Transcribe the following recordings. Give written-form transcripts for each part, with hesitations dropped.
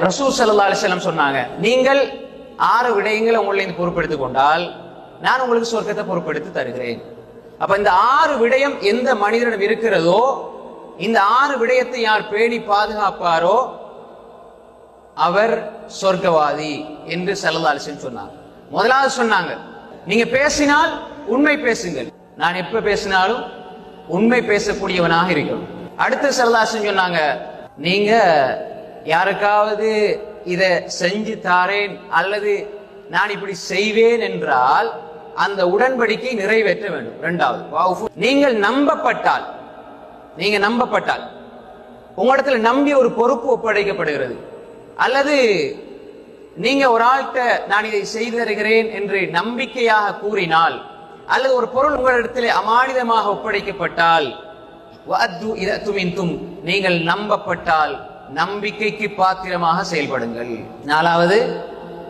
ரசூல் ஸல்லல்லாஹு அலைஹி வஸல்லம் சொன்னாங்க, நீங்கள் 6 விடயங்களை உங்களை பொறுப்பெடுத்துக் கொண்டால் நான் உங்களுக்கு சொர்க்கத்தை பொறுப்பெடுத்து தருகிறேன். அப்ப இந்த 6 விடயம் எந்த மனிதனிடம் இருக்கிறதோ, இந்த 6 விடயத்தை யார் பேணி பாதுகாப்பாரோ அவர் சொர்க்கவாதி என்று ஸல்லல்லாஹு அலைஹி வஸல்லம் சொன்னாங்க. முதலாவது சொன்னாங்க, நீங்க பேசினால் உண்மை பேசுங்கள். நான் எப்ப பேசினாலும் உண்மை பேசக்கூடியவனாக இருக்கணும். அடுத்து ஸல்லல்லாஹு அலைஹி வஸல்லம் சொன்னாங்க, நீங்க யாருக்காவது இத செஞ்சு தாரேன் அல்லது நான் இப்படி செய்வேன் என்றால் அந்த உடன்படிக்கை நிறைவேற்ற வேண்டும். இரண்டாவது, நீங்கள் நம்பப்பட்டால் உங்களிடத்துல நம்பி ஒரு பொறுப்பு ஒப்படைக்கப்படுகிறது, அல்லது நீங்க ஒரு ஆள்கிட்ட நான் இதை செய்து தருகிறேன் என்று நம்பிக்கையாக கூறினால், அல்லது ஒரு பொருள் உங்களிடத்திலே அமானிதமாக ஒப்படைக்கப்பட்டால், நீங்கள் நம்பப்பட்டால் நம்பிக்கைக்கு பாத்திரமாக செயல்படுங்கள். 4வது,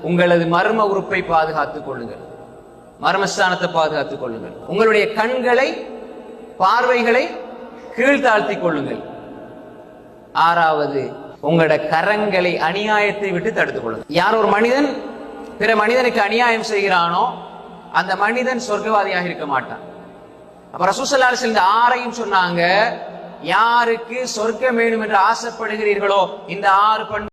உங்களது மர்ம உறுப்பை பாதுகாத்துக் கொள்ளுங்கள், மர்மஸ்தானத்தை பாதுகாத்துக் கொள்ளுங்கள். உங்களுடைய கண்களை பார்வைகளை கீழ்த்தாழ்த்திக் கொள்ளுங்கள். 6வது, உங்களோட கரங்களை அநியாயத்தை விட்டு தடுத்துக் கொள்ளுங்கள். யார் ஒரு மனிதன் பிற மனிதனுக்கு அநியாயம் செய்கிறானோ அந்த மனிதன் சொர்க்கவாதியாக இருக்க மாட்டான். அப்ப ரசூல் ஸல்லல்லாஹு அலைஹி வஸல்லம் இந்த 6ஐயும் சொன்னாங்க. யாருக்கு சொர்க்கம் வேணும் என்று ஆசைப்படுகிறீர்களோ இந்த 6 பண்பு